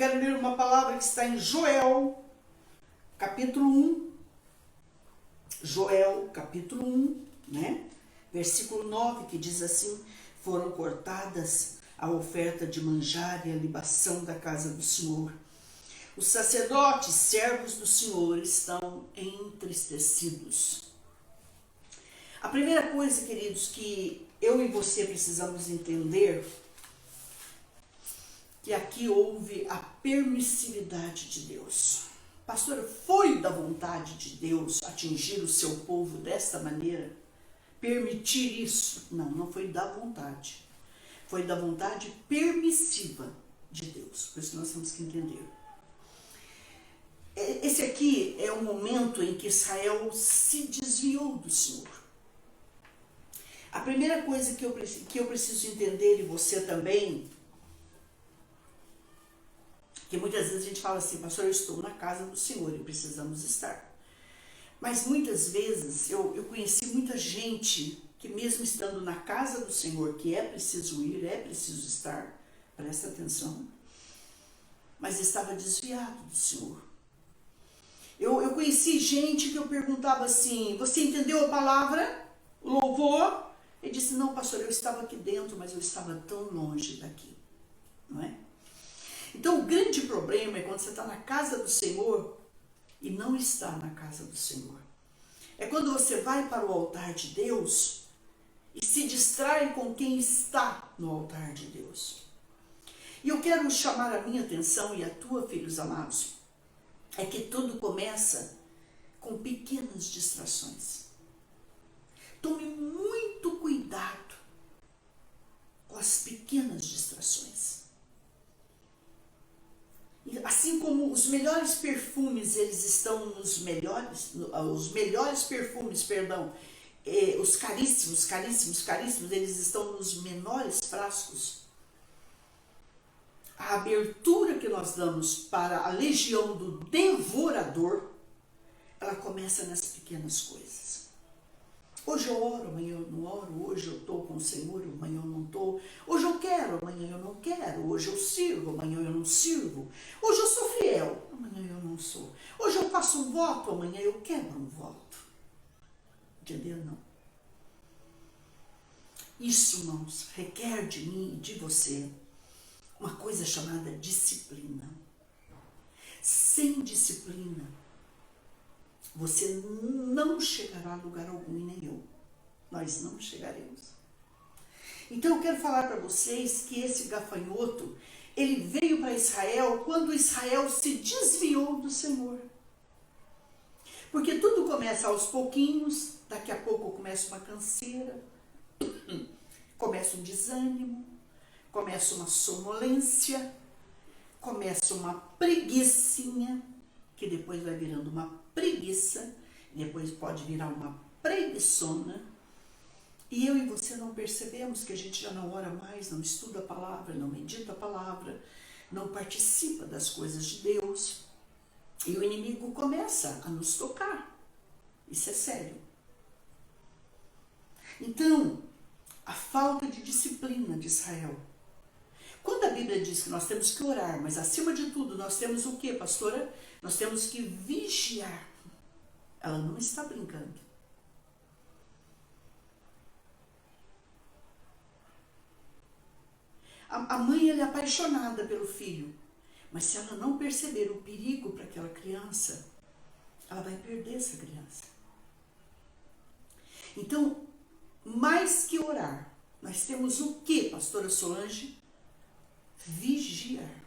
quero ler uma palavra que está em Joel, capítulo 1. Joel, capítulo 1, né? Versículo 9, que diz assim: foram cortadas a oferta de manjar e a libação da casa do Senhor. Os sacerdotes, servos do Senhor, estão entristecidos. A primeira coisa, queridos, que eu e você precisamos entender, que aqui houve a permissividade de Deus. Pastora, foi da vontade de Deus atingir o seu povo desta maneira? Permitir isso? Não, não foi da vontade. Foi da vontade permissiva de Deus. Por isso que nós temos que entender. Esse aqui é o momento em que Israel se desviou do Senhor. A primeira coisa que eu preciso entender, e você também, que muitas vezes a gente fala assim: pastor, eu estou na casa do Senhor e precisamos estar. Mas muitas vezes eu conheci muita gente que, mesmo estando na casa do Senhor, que é preciso ir, é preciso estar, presta atenção, mas estava desviado do Senhor. Eu conheci gente que eu perguntava assim: você entendeu a palavra, o louvor? Ele disse: não, pastor, eu estava aqui dentro, mas eu estava tão longe daqui, não é? Então o grande problema é quando você está na casa do Senhor e não está na casa do Senhor. É quando você vai para o altar de Deus e se distrai com quem está no altar de Deus. E eu quero chamar a minha atenção e a tua, filhos amados, é que tudo começa com pequenas distrações. Tome muito cuidado com as pequenas distrações. Assim como os melhores perfumes, eles estão nos melhores, os melhores perfumes, os caríssimos, eles estão nos menores frascos. A abertura que nós damos para a legião do devorador, ela começa nas pequenas coisas. Hoje eu oro, amanhã eu não oro. Hoje eu estou com o Senhor, amanhã eu não estou. Hoje eu quero, amanhã eu não quero. Hoje eu sirvo, amanhã eu não sirvo. Hoje eu sou fiel, amanhã eu não sou. Hoje eu faço um voto, amanhã eu quebro um voto. Entendeu? Não. Isso, irmãos, requer de mim e de você uma coisa chamada disciplina. Sem disciplina, você não chegará a lugar algum, e nem eu. Nós não chegaremos. Então eu quero falar para vocês que esse gafanhoto, ele veio para Israel quando Israel se desviou do Senhor. Porque tudo começa aos pouquinhos, daqui a pouco começa uma canseira, começa um desânimo, começa uma sonolência, começa uma preguicinha, que depois vai virando uma preguiça, depois pode virar uma preguiçona, e eu e você não percebemos que a gente já não ora mais, não estuda a palavra, não medita a palavra, não participa das coisas de Deus, e o inimigo começa a nos tocar. Isso é sério. Então, a falta de disciplina de Israel. Quando a Bíblia diz que nós temos que orar, mas acima de tudo nós temos o que, pastora? Nós temos que vigiar. Ela não está brincando. A mãe, ela é apaixonada pelo filho, mas se ela não perceber o perigo para aquela criança, ela vai perder essa criança. Então, mais que orar, nós temos o que, pastora Solange? Vigiar.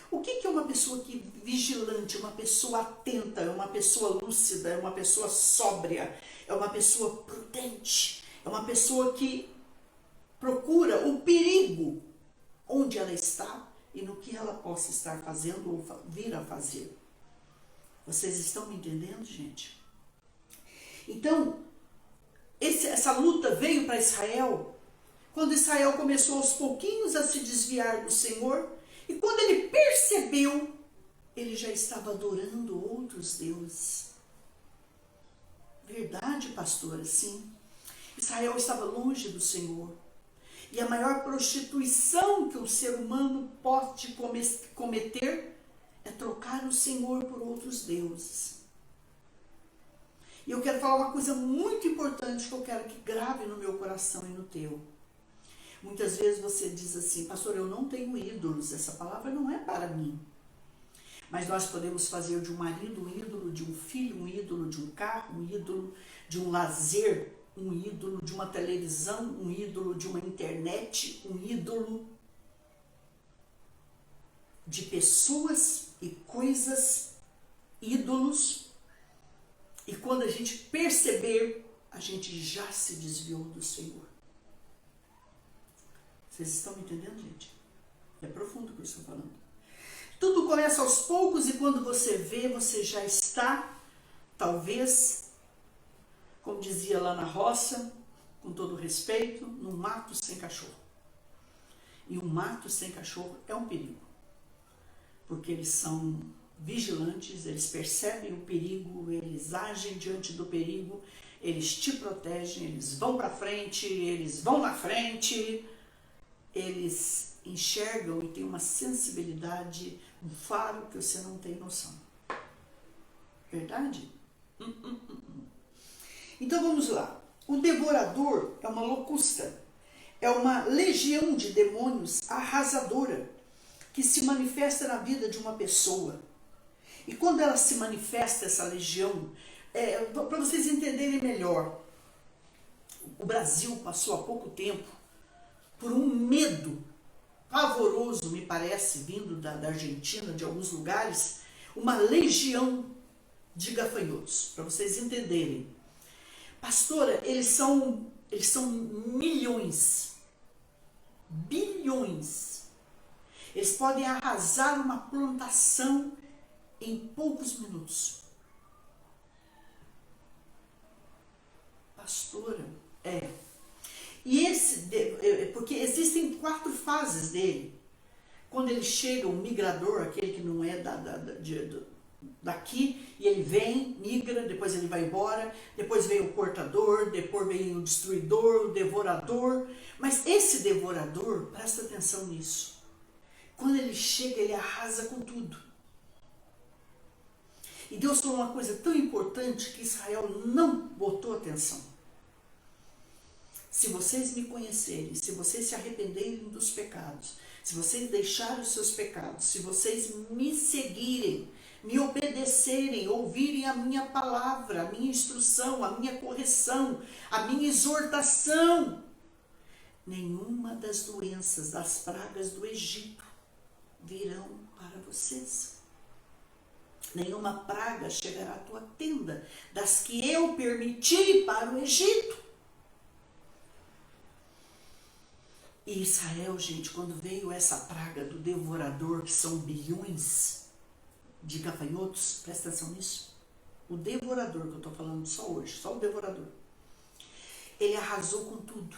O que é uma pessoa vigilante, uma pessoa atenta, é uma pessoa lúcida, é uma pessoa sóbria, é uma pessoa prudente, é uma pessoa que procura o perigo onde ela está e no que ela possa estar fazendo ou vir a fazer. Vocês estão me entendendo, gente? Então, essa luta veio para Israel quando Israel começou aos pouquinhos a se desviar do Senhor, e quando ele percebeu, ele já estava adorando outros deuses. Verdade, pastora, sim. Israel estava longe do Senhor. E a maior prostituição que o ser humano pode cometer é trocar o Senhor por outros deuses. E eu quero falar uma coisa muito importante que eu quero que grave no meu coração e no teu. Muitas vezes você diz assim, pastor, eu não tenho ídolos, essa palavra não é para mim. Mas nós podemos fazer de um marido um ídolo, de um filho um ídolo, de um carro um ídolo, de um lazer um ídolo, de uma televisão um ídolo, de uma internet um ídolo, de pessoas e coisas ídolos. E quando a gente perceber, a gente já se desviou do Senhor. Vocês estão me entendendo, gente? É profundo o que eu estou falando. Tudo começa aos poucos e quando você vê, você já está, talvez, como dizia lá na roça, com todo respeito, num mato sem cachorro. E um mato sem cachorro é um perigo. Porque eles são vigilantes, eles percebem o perigo, eles agem diante do perigo, eles te protegem, eles vão para frente, eles vão na frente, eles enxergam e têm uma sensibilidade, um faro que você não tem noção. Verdade? Então vamos lá. O devorador é uma locusta, é uma legião de demônios arrasadora que se manifesta na vida de uma pessoa. E quando ela se manifesta, essa legião, para vocês entenderem melhor, o Brasil passou há pouco tempo por um medo pavoroso, me parece, vindo da Argentina, de alguns lugares, uma legião de gafanhotos, para vocês entenderem. Pastora, eles são milhões, bilhões. Eles podem arrasar uma plantação em poucos minutos. Pastora, E porque existem 4 fases dele. Quando ele chega, o migrador, aquele que não é daqui, e ele vem, migra, depois ele vai embora, depois vem o cortador, depois vem o destruidor, o devorador. Mas esse devorador, presta atenção nisso. Quando ele chega, ele arrasa com tudo. E Deus falou uma coisa tão importante que Israel não botou atenção. Se vocês me conhecerem, se vocês se arrependerem dos pecados, se vocês deixarem os seus pecados, se vocês me seguirem, me obedecerem, ouvirem a minha palavra, a minha instrução, a minha correção, a minha exortação, nenhuma das doenças, das pragas do Egito virão para vocês. Nenhuma praga chegará à tua tenda, das que eu permiti para o Egito. E Israel, gente, quando veio essa praga do devorador, que são bilhões de gafanhotos, presta atenção nisso. O devorador, que eu estou falando só hoje, só o devorador, ele arrasou com tudo.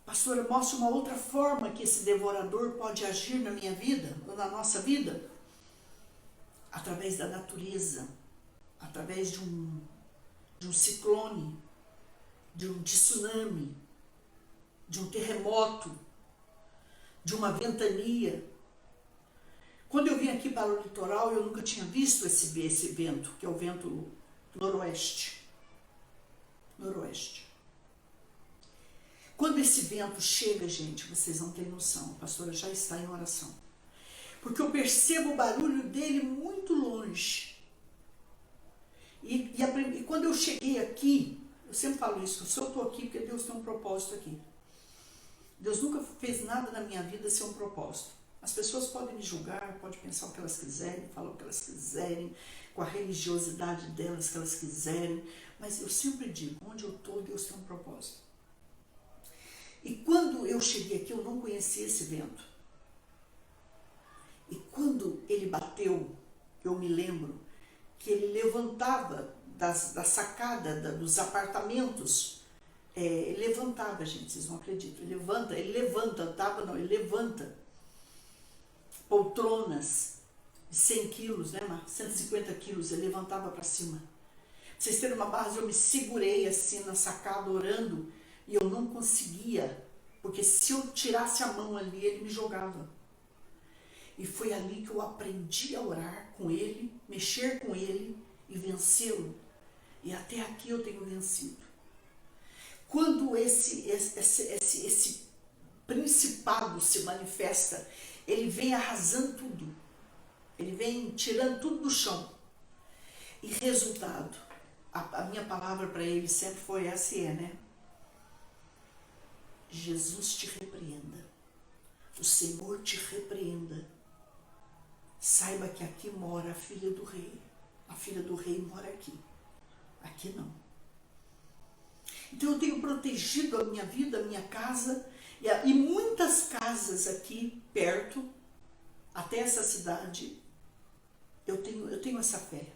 Pastora, mostra uma outra forma que esse devorador pode agir na minha vida, ou na nossa vida. Através da natureza, através de um ciclone, de um tsunami, de um terremoto, de uma ventania. Quando eu vim aqui para o litoral, eu nunca tinha visto esse vento, que é o vento noroeste. Noroeste. Quando esse vento chega, gente, vocês não têm noção, a pastora já está em oração. Porque eu percebo o barulho dele muito longe. E quando eu cheguei aqui, eu sempre falo isso, se eu estou aqui porque Deus tem um propósito aqui. Deus nunca fez nada na minha vida sem um propósito. As pessoas podem me julgar, podem pensar o que elas quiserem, falar o que elas quiserem, com a religiosidade delas que elas quiserem, mas eu sempre digo, onde eu estou, Deus tem um propósito. E quando eu cheguei aqui, eu não conhecia esse vento. E quando ele bateu, eu me lembro que ele levantava da sacada dos apartamentos, ele levantava, gente, vocês não acreditam, ele levanta poltronas de 100 quilos, né, 150 quilos, ele levantava para cima. Pra vocês terem uma base, eu me segurei assim na sacada orando, E eu não conseguia, porque se eu tirasse a mão ali, ele me jogava. E foi ali que eu aprendi a orar com ele, mexer com ele e vencê-lo. E até aqui eu tenho vencido. Quando esse principado se manifesta, ele vem arrasando tudo. Ele vem tirando tudo do chão. E resultado, a minha palavra para ele sempre foi essa, né? Jesus te repreenda. O Senhor te repreenda. Saiba que aqui mora a filha do rei. A filha do rei mora aqui. Aqui não. Então eu tenho protegido a minha vida, a minha casa e muitas casas aqui perto, até essa cidade. Eu tenho essa fé.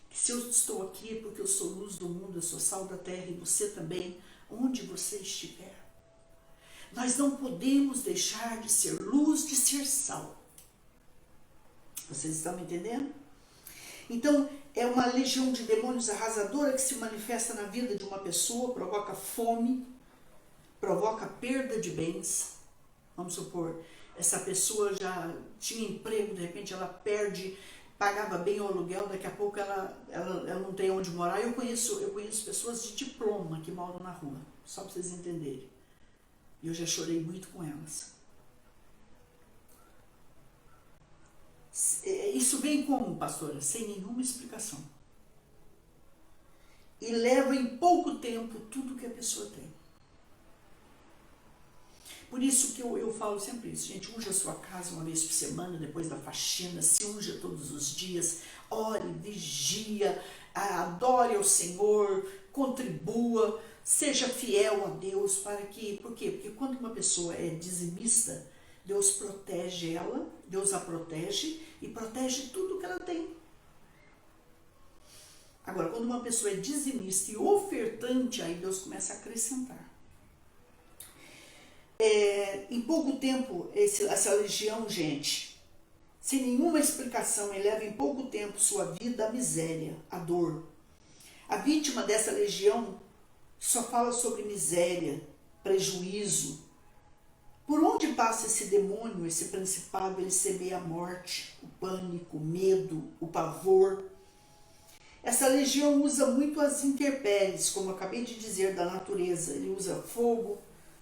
Que se eu estou aqui é porque eu sou luz do mundo, eu sou sal da terra e você também, onde você estiver. Nós não podemos deixar de ser luz, de ser sal. Vocês estão me entendendo? Então, é uma legião de demônios arrasadora que se manifesta na vida de uma pessoa, provoca fome, provoca perda de bens. Vamos supor, essa pessoa já tinha emprego, de repente ela perde, pagava bem o aluguel, daqui a pouco ela não tem onde morar. Eu conheço pessoas de diploma que moram na rua, só para vocês entenderem. E eu já chorei muito com elas. Isso vem como, pastora? Sem nenhuma explicação. E leva em pouco tempo tudo que a pessoa tem. Por isso que eu falo sempre isso, gente, unja a sua casa uma vez por semana, depois da faxina, se unja todos os dias, ore, vigia, adore ao Senhor, contribua, seja fiel a Deus, por quê? Porque quando uma pessoa é dizimista, Deus protege ela, Deus a protege e protege tudo que ela tem. Agora, quando uma pessoa é dizimista e ofertante, aí Deus começa a acrescentar. Em pouco tempo, essa legião, gente, sem nenhuma explicação, eleva em pouco tempo sua vida à miséria, à dor. A vítima dessa legião só fala sobre miséria, prejuízo. Por onde passa esse demônio, esse principado, ele semeia a morte, o pânico, o medo, o pavor. Essa legião usa muito as intempéries, como eu acabei de dizer, da natureza. Ele usa fogo,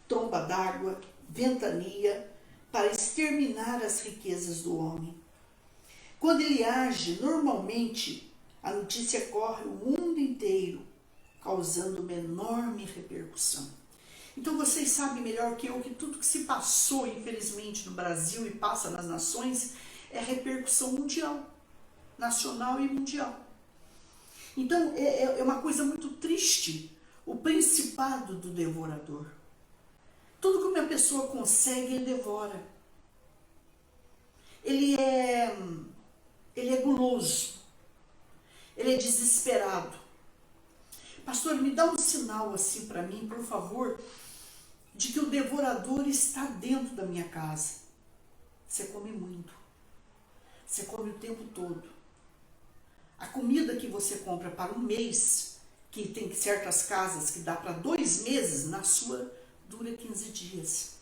tromba d'água, ventania, para exterminar as riquezas do homem. Quando ele age, normalmente, a notícia corre o mundo inteiro, causando uma enorme repercussão. Então vocês sabem melhor que eu que tudo que se passou, infelizmente, no Brasil e passa nas nações, é repercussão mundial, nacional e mundial. Então é uma coisa muito triste, o principado do devorador. Tudo que uma pessoa consegue, ele devora. Ele é guloso. Ele é desesperado. Pastor, me dá um sinal assim para mim, por favor, de que o devorador está dentro da minha casa. Você come muito. Você come o tempo todo. A comida que você compra para um mês, que tem certas casas que dá para 2 meses, na sua dura 15 dias.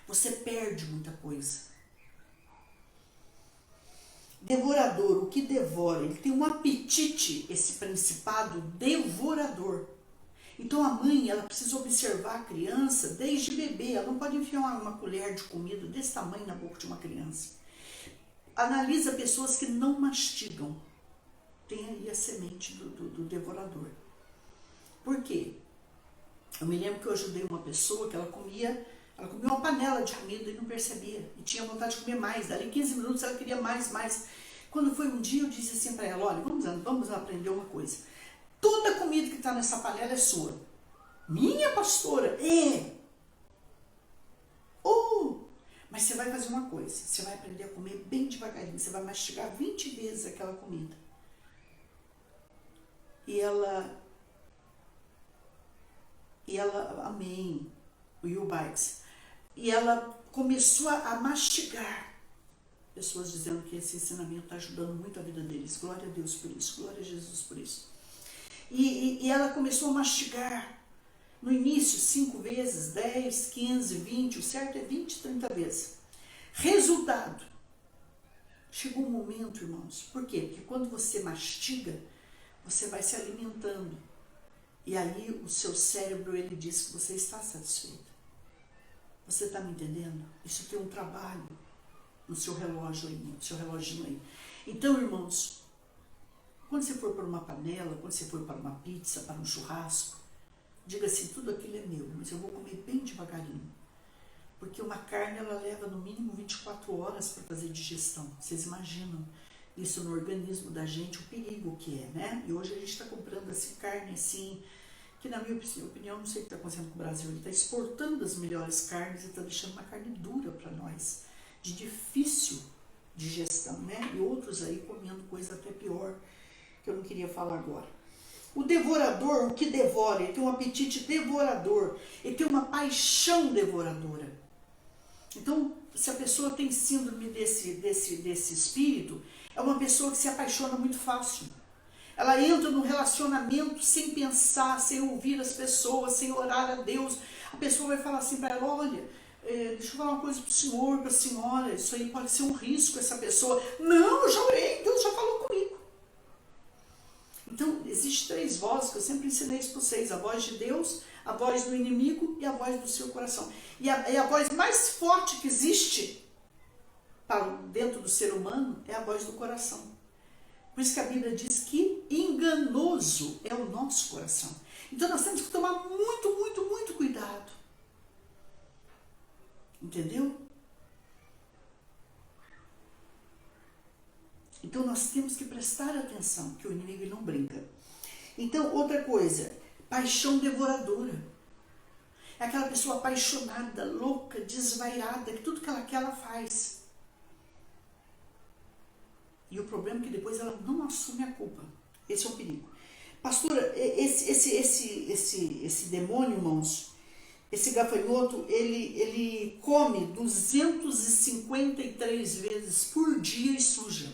Você perde muita coisa. Devorador, o que devora? Ele tem um apetite, esse principado devorador. Então a mãe, ela precisa observar a criança desde bebê. Ela não pode enfiar uma colher de comida desse tamanho na boca de uma criança. Analisa pessoas que não mastigam. Tem aí a semente do devorador. Por quê? Eu me lembro que eu ajudei uma pessoa que ela comia uma panela de comida e não percebia. E tinha vontade de comer mais. Dali 15 minutos ela queria mais. Quando foi um dia, eu disse assim para ela, olha, vamos aprender uma coisa. Toda a comida que está nessa panela é sua. Minha, pastora? Mas você vai fazer uma coisa. Você vai aprender a comer bem devagarinho. Você vai mastigar 20 vezes aquela comida. E ela, amém, o Will Bikes. E ela começou a mastigar. Pessoas dizendo que esse ensinamento está ajudando muito a vida deles. Glória a Deus por isso, glória a Jesus por isso. E ela começou a mastigar. No início, 5 vezes, 10, 15, 20, o certo é 20, 30 vezes. Resultado. Chegou um momento, irmãos. Por quê? Porque quando você mastiga, você vai se alimentando. E aí o seu cérebro, ele diz que você está satisfeito. Você está me entendendo? Isso tem um trabalho no seu relógio aí, no seu reloginho aí. Então, irmãos, quando você for para uma panela, quando você for para uma pizza, para um churrasco, diga assim, tudo aquilo é meu, mas eu vou comer bem devagarinho. Porque uma carne, ela leva no mínimo 24 horas para fazer digestão. Vocês imaginam isso no organismo da gente, o perigo que é, né? E hoje a gente está comprando assim, carne assim, que na minha opinião, não sei o que está acontecendo com o Brasil, ele está exportando as melhores carnes e está deixando uma carne dura para nós, de difícil digestão, né? E outros aí comendo coisa até pior, que eu não queria falar agora. O devorador, o que devora, ele tem um apetite devorador, ele tem uma paixão devoradora. Então, se a pessoa tem síndrome desse espírito, é uma pessoa que se apaixona muito fácil. Ela entra no relacionamento sem pensar, sem ouvir as pessoas, sem orar a Deus. A pessoa vai falar assim para ela, olha, deixa eu falar uma coisa para o senhor, para a senhora, isso aí pode ser um risco, essa pessoa. Não, eu já orei, Deus já falou comigo. Então, existem 3 vozes que eu sempre ensinei isso para vocês. A voz de Deus, a voz do inimigo e a voz do seu coração. E a voz mais forte que existe dentro do ser humano é a voz do coração. Por isso que a Bíblia diz que enganoso é o nosso coração. Então, nós temos que tomar muito, muito, muito cuidado. Entendeu? Então, nós temos que prestar atenção, que o inimigo não brinca. Então, outra coisa, paixão devoradora. É aquela pessoa apaixonada, louca, desvairada, que tudo que ela quer, ela faz. E o problema é que depois ela não assume a culpa. Esse é o perigo. Pastora, esse demônio, irmãos, esse gafanhoto, ele come 253 vezes por dia e suja.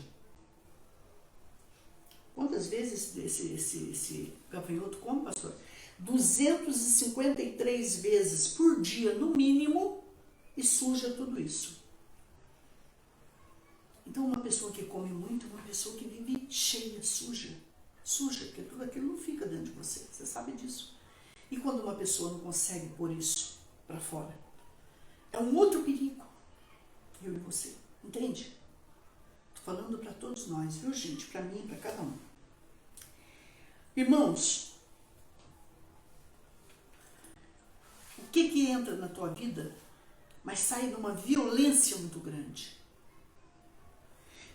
Quantas vezes esse gafanhoto come, pastor? 253 vezes por dia, no mínimo, e suja tudo isso. Então, uma pessoa que come muito é uma pessoa que vive cheia, suja, porque tudo aquilo não fica dentro de você, você sabe disso. E quando uma pessoa não consegue pôr isso para fora, é um outro perigo, eu e você, entende? Estou falando para todos nós, viu, gente? Para mim, para cada um. Irmãos, o que entra na tua vida, mas sai de uma violência muito grande?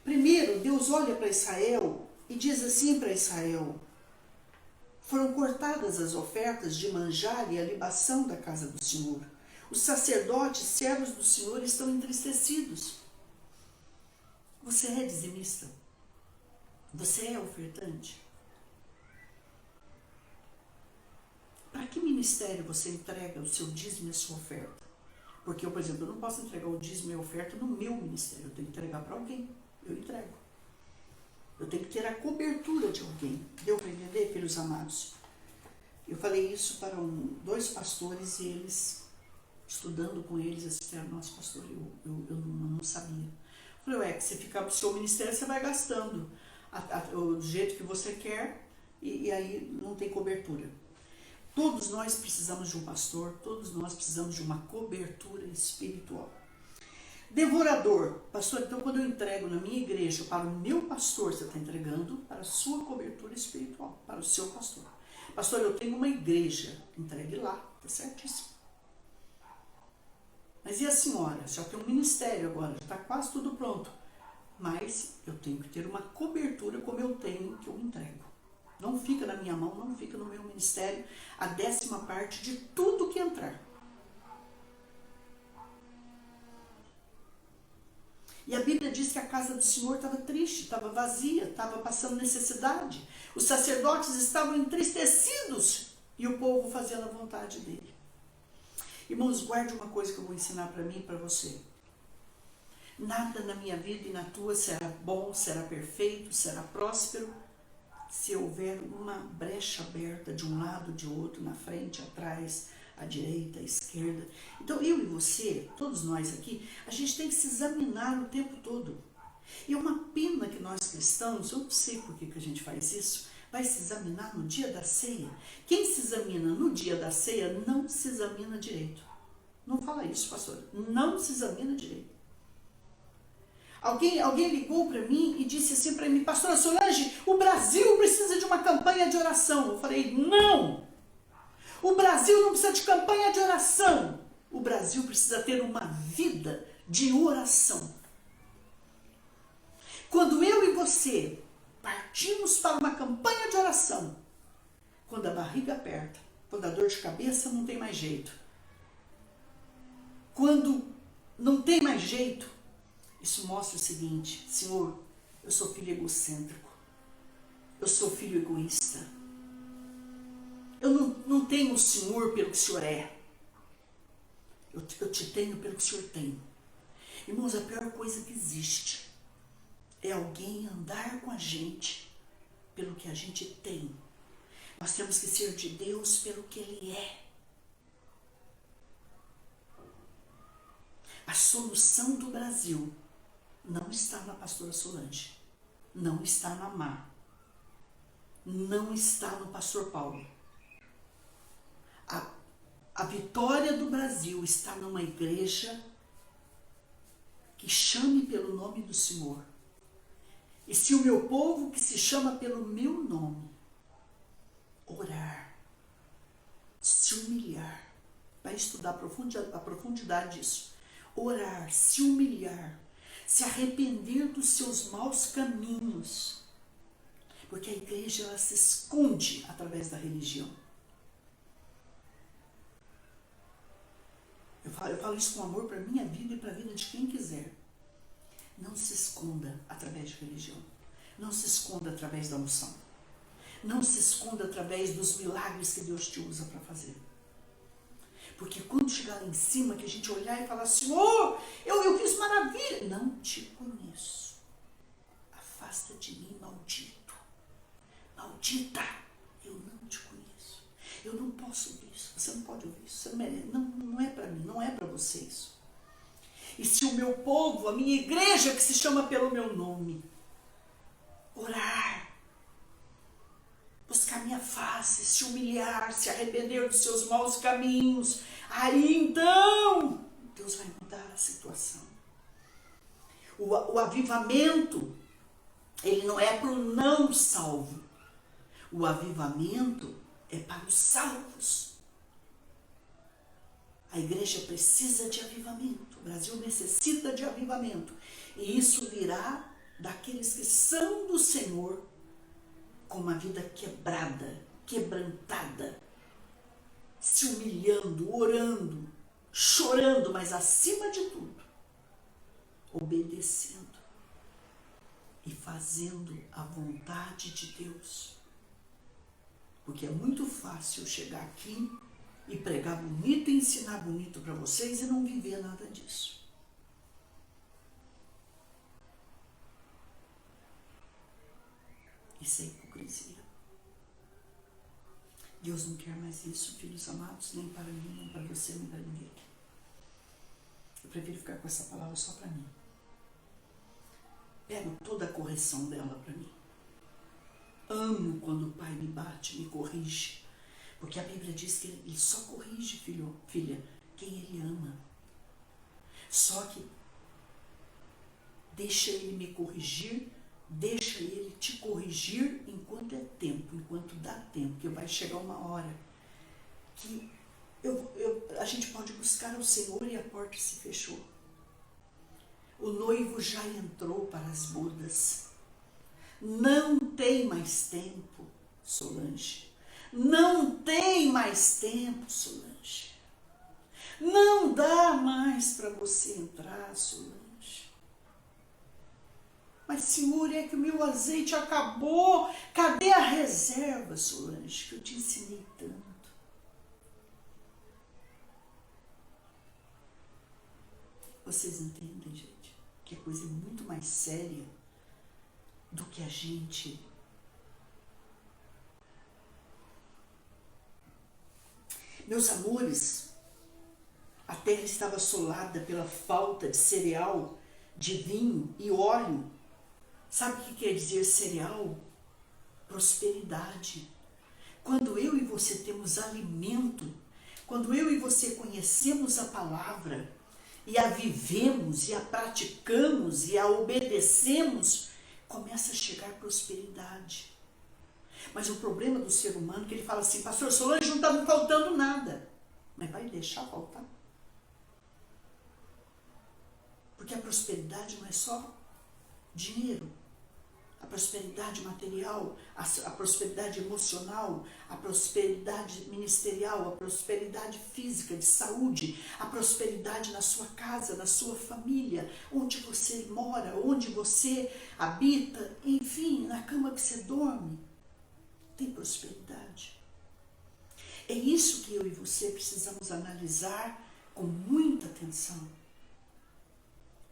Primeiro, Deus olha para Israel e diz assim para Israel, foram cortadas as ofertas de manjar e a libação da casa do Senhor. Os sacerdotes, servos do Senhor, estão entristecidos. Você é dizimista? Você é ofertante? Para que ministério você entrega o seu dízimo e a sua oferta? Porque eu, por exemplo, eu não posso entregar o dízimo e a oferta no meu ministério, eu tenho que entregar para alguém. Eu entrego. Eu tenho que ter a cobertura de alguém. Deu para entender, filhos amados? Eu falei isso para 2 pastores e eles, estudando com eles, disseram, nossa, pastor, eu não sabia. Eu falei, que você ficar pro seu ministério, você vai gastando do jeito que você quer e aí não tem cobertura. Todos nós precisamos de um pastor, todos nós precisamos de uma cobertura espiritual. Devorador, pastor, então quando eu entrego na minha igreja para o meu pastor, você está entregando para a sua cobertura espiritual, para o seu pastor. Pastor, eu tenho uma igreja, entregue lá, está certíssimo. Mas e a senhora? Já tem um ministério agora, já está quase tudo pronto. Mas eu tenho que ter uma cobertura como eu tenho, que eu entrego. Não fica na minha mão, não fica no meu ministério a 10ª parte de tudo que entrar. E a Bíblia diz que a casa do Senhor estava triste, estava vazia, estava passando necessidade. Os sacerdotes estavam entristecidos e o povo fazendo a vontade dele. Irmãos, guarde uma coisa que eu vou ensinar para mim e para você. Nada na minha vida e na tua será bom, será perfeito, será próspero, se houver uma brecha aberta de um lado, de outro, na frente, atrás, à direita, à esquerda. Então eu e você, todos nós aqui, a gente tem que se examinar o tempo todo. E é uma pena que nós cristãos, eu não sei por que a gente faz isso, vai se examinar no dia da ceia. Quem se examina no dia da ceia não se examina direito. Não fala isso, pastor. Não se examina direito. Alguém ligou para mim e disse assim para mim, pastora Solange, o Brasil precisa de uma campanha de oração. Eu falei, não! O Brasil não precisa de campanha de oração. O Brasil precisa ter uma vida de oração. Quando eu e você partimos para uma campanha de oração, quando a barriga aperta, quando a dor de cabeça não tem mais jeito, quando não tem mais jeito, isso mostra o seguinte, Senhor, eu sou filho egocêntrico, eu sou filho egoísta, eu não tenho o Senhor pelo que o Senhor é, eu te tenho pelo que o Senhor tem. Irmãos, a pior coisa que existe é alguém andar com a gente pelo que a gente tem. Nós temos que ser de Deus pelo que Ele é. A solução do Brasil não está na pastora Solange, não está na Má, não está no pastor Paulo. A vitória do Brasil está numa igreja que chame pelo nome do Senhor. E se o meu povo, que se chama pelo meu nome, orar, se humilhar, vai estudar a profundidade disso, orar, se humilhar, se arrepender dos seus maus caminhos, porque a igreja ela se esconde através da religião. Eu falo isso com amor para a minha vida e para a vida de quem quiser. Não se esconda através de religião. Não se esconda através da unção. Não se esconda através dos milagres que Deus te usa para fazer. Porque quando chegar lá em cima, que a gente olhar e falar, Senhor, eu fiz maravilha. Não te conheço. Afasta de mim, maldito. Maldita, eu não te conheço. Eu não posso ouvir isso. Você não pode ouvir isso. Você não merece. Não é para mim, não é para você isso. E se o meu povo, a minha igreja que se chama pelo meu nome, orar, buscar minha face, se humilhar, se arrepender dos seus maus caminhos, aí então Deus vai mudar a situação. O avivamento, ele não é para o não salvo. O avivamento é para os salvos. A igreja precisa de avivamento. O Brasil necessita de avivamento. E isso virá daqueles que são do Senhor com uma vida quebrada, quebrantada, se humilhando, orando, chorando, mas acima de tudo, obedecendo e fazendo a vontade de Deus. Porque é muito fácil chegar aqui e pregar bonito e ensinar bonito para vocês e não viver nada disso. Isso é hipocrisia. Deus não quer mais isso, filhos amados, nem para mim, nem para você, nem para ninguém. Eu prefiro ficar com essa palavra só para mim. Pego toda a correção dela para mim. Amo quando o pai me bate, me corrige. Porque a Bíblia diz que ele só corrige, filha, quem ele ama. Só que deixa ele me corrigir, deixa ele te corrigir enquanto é tempo, enquanto dá tempo, porque vai chegar uma hora que a gente pode buscar o Senhor e a porta se fechou. O noivo já entrou para as bodas. Não tem mais tempo, Solange. Não tem mais tempo, Solange. Não dá mais para você entrar, Solange. Mas, Senhor, é que o meu azeite acabou. Cadê a reserva, Solange, que eu te ensinei tanto? Vocês entendem, gente? Que a coisa é muito mais séria do que a gente Meus amores, a terra estava assolada pela falta de cereal, de vinho e óleo. Sabe o que quer dizer cereal? Prosperidade. Quando eu e você temos alimento, quando eu e você conhecemos a palavra, e a vivemos, e a praticamos, e a obedecemos, começa a chegar prosperidade. Mas o problema do ser humano é que ele fala assim, pastor Solange, não está me faltando nada. Mas vai deixar faltar. Porque a prosperidade não é só dinheiro. A prosperidade material, a prosperidade emocional, a prosperidade ministerial, a prosperidade física, de saúde, a prosperidade na sua casa, na sua família, onde você mora, onde você habita, enfim, na cama que você dorme, tem prosperidade. É isso que eu e você precisamos analisar com muita atenção.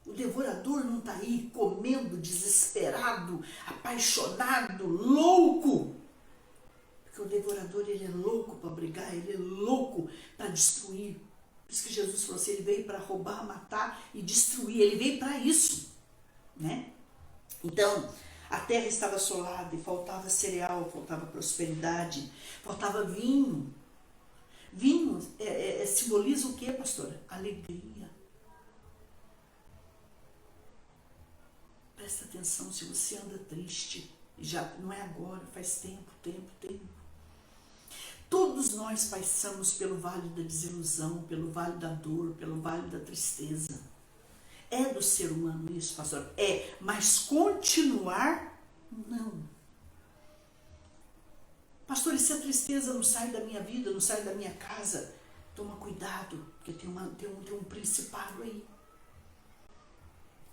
O devorador não está aí comendo, desesperado, apaixonado, louco. Porque o devorador, ele é louco para brigar, ele é louco para destruir. Por isso que Jesus falou assim, ele veio para roubar, matar e destruir. Ele veio para isso, né? Então, a terra estava assolada e faltava cereal, faltava prosperidade, faltava vinho. Vinho simboliza o que, pastora? Alegria. Presta atenção, se você anda triste, já não é agora, faz tempo. Todos nós passamos pelo vale da desilusão, pelo vale da dor, pelo vale da tristeza. É do ser humano isso, pastor? É, mas continuar, não. Pastor, e se a tristeza não sai da minha vida, não sai da minha casa? Toma cuidado, porque tem um principado aí.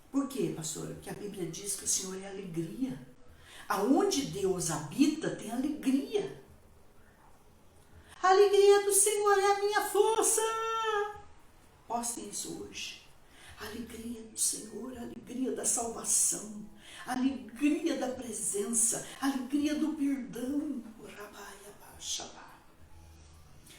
Por quê, pastora? Porque a Bíblia diz que o Senhor é alegria. Aonde Deus habita, tem alegria. A alegria do Senhor é a minha força. Postem isso hoje. A alegria do Senhor, a alegria da salvação, a alegria da presença, a alegria do perdão.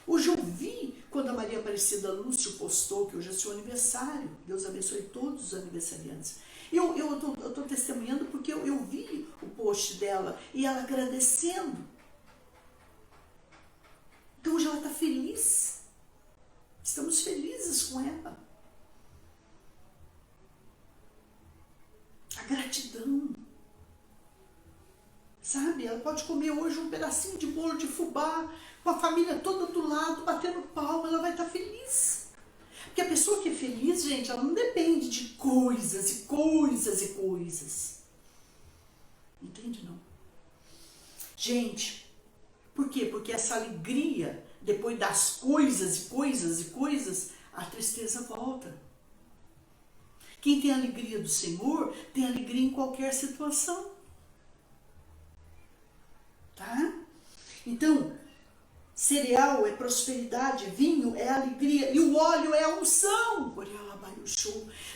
Hoje eu vi, quando a Maria Aparecida Lúcio postou que hoje é seu aniversário, Deus abençoe todos os aniversariantes. Eu estou testemunhando porque eu vi o post dela e ela agradecendo. Então hoje ela está feliz. Estamos felizes com ela. A gratidão. Sabe, ela pode comer hoje um pedacinho de bolo de fubá, com a família toda do lado, batendo palma, ela vai estar feliz. Porque a pessoa que é feliz, gente, ela não depende de coisas e coisas e coisas. Entende, não? Gente, por quê? Porque essa alegria, depois das coisas e coisas e coisas, a tristeza volta. Quem tem a alegria do Senhor, tem alegria em qualquer situação. Tá? Então, cereal é prosperidade, vinho é alegria e o óleo é a unção.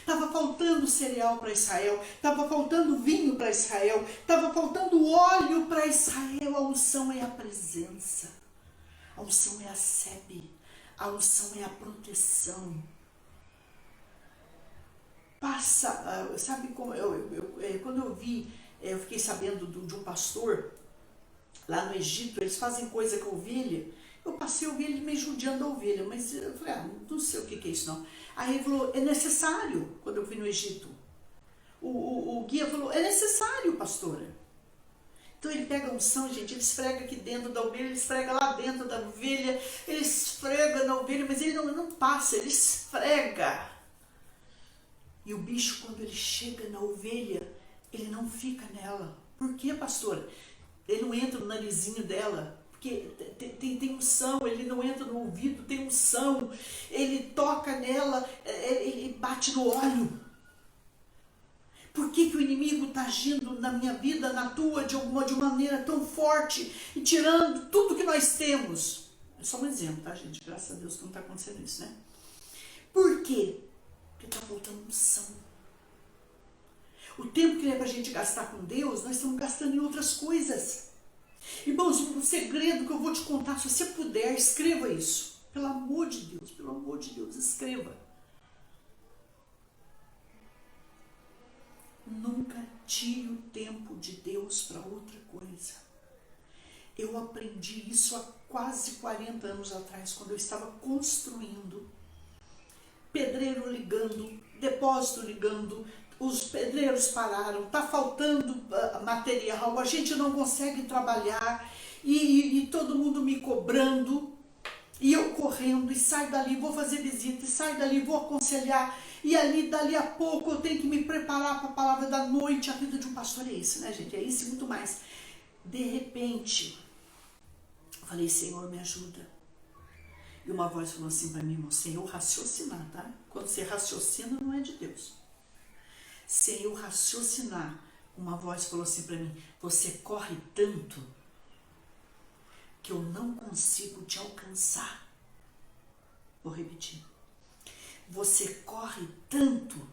Estava faltando cereal para Israel, estava faltando vinho para Israel, estava faltando óleo para Israel. A unção é a presença, a unção é a sebe, a unção é a proteção. Passa, sabe como quando eu vi, eu fiquei sabendo de um pastor lá no Egito, eles fazem coisa com a ovelha. Eu passei a ovelha meio judiando a ovelha, mas eu falei, não sei o que é isso não. Aí ele falou, é necessário, quando eu fui no Egito. O guia falou, é necessário, pastora. Então ele pega a unção, gente, ele esfrega aqui dentro da ovelha, ele esfrega lá dentro da ovelha, ele esfrega na ovelha, mas ele não passa, ele esfrega. E o bicho, quando ele chega na ovelha, ele não fica nela. Por quê, pastora? Ele não entra no narizinho dela, porque tem unção, ele não entra no ouvido, tem unção, ele toca nela, ele bate no óleo. Por que o inimigo está agindo na minha vida, na tua, de uma maneira tão forte e tirando tudo que nós temos? É só um exemplo, tá, gente? Graças a Deus que não está acontecendo isso, né? Por quê? Porque está faltando unção. O tempo que é para a gente gastar com Deus, nós estamos gastando em outras coisas. Irmãos, um segredo que eu vou te contar, se você puder, escreva isso. Pelo amor de Deus, escreva. Nunca tire o tempo de Deus para outra coisa. Eu aprendi isso há quase 40 anos atrás, quando eu estava construindo. Pedreiro ligando, depósito ligando, os pedreiros pararam, está faltando material, a gente não consegue trabalhar e todo mundo me cobrando e eu correndo e saio dali, vou fazer visita, e saio dali, vou aconselhar e ali, dali a pouco eu tenho que me preparar para a palavra da noite. A vida de um pastor é isso, né, gente? É isso e muito mais. De repente, eu falei, Senhor, me ajuda. E uma voz falou assim para mim, irmão, sem eu raciocinar, tá? Quando você raciocina, não é de Deus. Sem eu raciocinar, uma voz falou assim para mim, você corre tanto que eu não consigo te alcançar. Vou repetir. Você corre tanto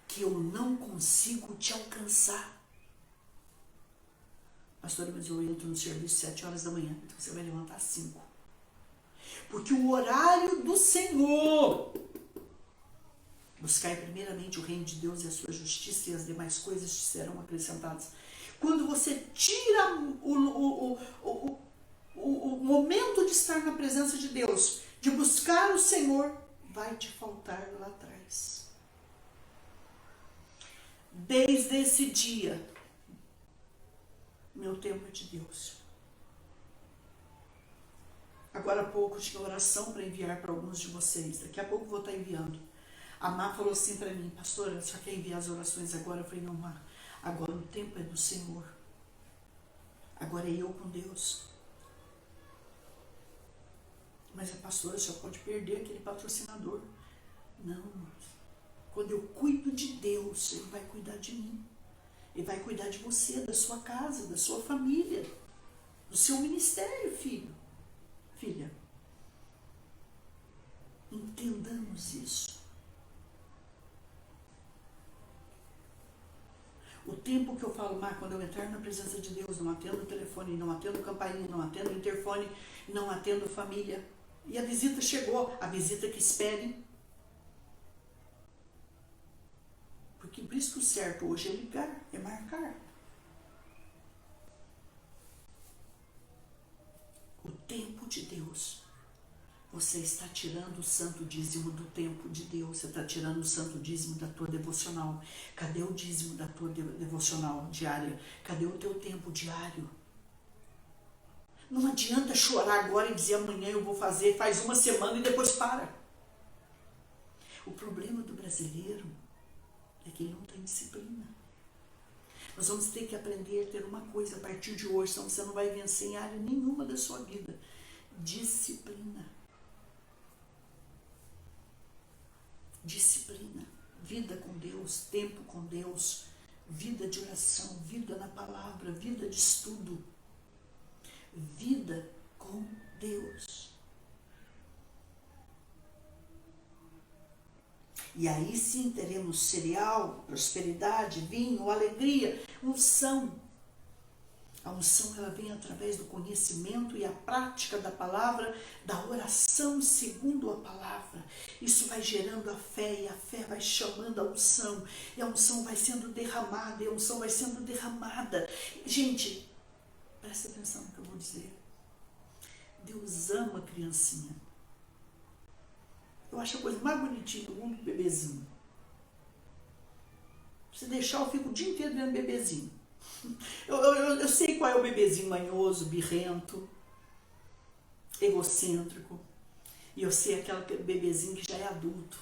que eu não consigo te alcançar. Pastora, mas eu entro no serviço 7 horas da manhã, então você vai levantar às 5. Porque o horário do Senhor, buscai primeiramente o reino de Deus e a sua justiça, e as demais coisas te serão acrescentadas. Quando você tira o momento de estar na presença de Deus, de buscar o Senhor, vai te faltar lá atrás. Desde esse dia, meu tempo é de Deus. Agora há pouco tinha oração para enviar para alguns de vocês. Daqui a pouco vou estar enviando. A Má falou assim para mim, pastora, só quer enviar as orações agora? Eu falei, não, Má, agora o tempo é do Senhor. Agora é eu com Deus. Mas a pastora só pode perder aquele patrocinador. Não, quando eu cuido de Deus, Ele vai cuidar de mim. Ele vai cuidar de você, da sua casa, da sua família, do seu ministério, filho. Filha, entendamos isso. O tempo que eu falo, Mar, quando eu entrar na presença de Deus, não atendo o telefone, não atendo campainha, não atendo o interfone, não atendo família. E a visita chegou, a visita que espere. Porque por isso que o certo hoje é ligar, é marcar. O tempo de Deus. Você está tirando o santo dízimo do tempo de Deus. Você está tirando o santo dízimo da tua devocional. Cadê o dízimo da tua devocional diária? Cadê o teu tempo diário? Não adianta chorar agora e dizer amanhã eu vou fazer, faz uma semana e depois para. O problema do brasileiro é que ele não tem disciplina. Nós vamos ter que aprender a ter uma coisa a partir de hoje, senão você não vai vencer em área nenhuma da sua vida. Disciplina. Disciplina. Vida com Deus, tempo com Deus, vida de oração, vida na palavra, vida de estudo. Vida com Deus. E aí sim teremos cereal, prosperidade, vinho, alegria, unção. A unção ela vem através do conhecimento e a prática da palavra, da oração segundo a palavra. Isso vai gerando a fé e a fé vai chamando a unção. E a unção vai sendo derramada, e a unção vai sendo derramada. Gente, presta atenção no que eu vou dizer. Deus ama a criancinha. Eu acho a coisa mais bonitinha do mundo, bebezinho. Se deixar, eu fico o dia inteiro vendo bebezinho. Eu sei qual é o bebezinho manhoso, birrento, egocêntrico. E eu sei aquele bebezinho que já é adulto.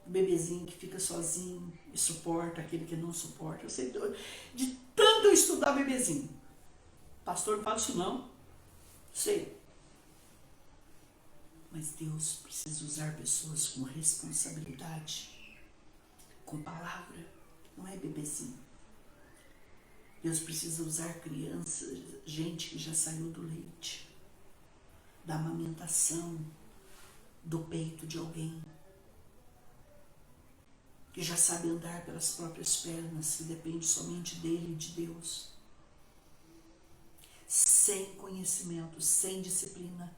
O bebezinho que fica sozinho e suporta aquele que não suporta. Eu sei de tanto eu estudar bebezinho. Pastor, não fala isso não. Sei. Mas Deus precisa usar pessoas com responsabilidade, com palavra, não é bebezinho. Deus precisa usar crianças, gente que já saiu do leite, da amamentação, do peito de alguém, que já sabe andar pelas próprias pernas, que depende somente dele e de Deus. Sem conhecimento, sem disciplina,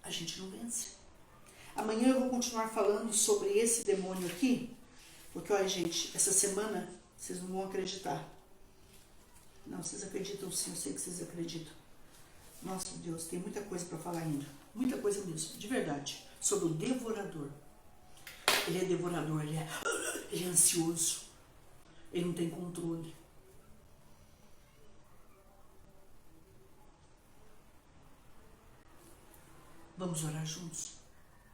a gente não vence. Amanhã eu vou continuar falando sobre esse demônio aqui, porque olha, gente, essa semana vocês não vão acreditar. Não, vocês acreditam sim, eu sei que vocês acreditam. Nossa Deus, tem muita coisa para falar ainda. Muita coisa mesmo, de verdade. Sobre o devorador. Ele é devorador, ele é ansioso. Ele não tem controle. Vamos orar juntos?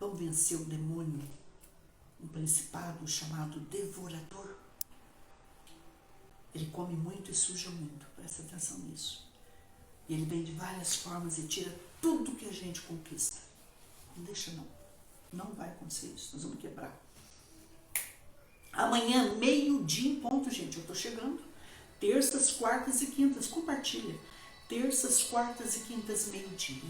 Vamos vencer o demônio, um principado chamado devorador. Ele come muito e suja muito, presta atenção nisso. E ele vem de várias formas e tira tudo que a gente conquista. Não deixa não. Não vai acontecer isso, nós vamos quebrar. Amanhã, meio-dia em ponto, gente, eu tô chegando. Terças, quartas e quintas, compartilha. Terças, quartas e quintas, meio-dia.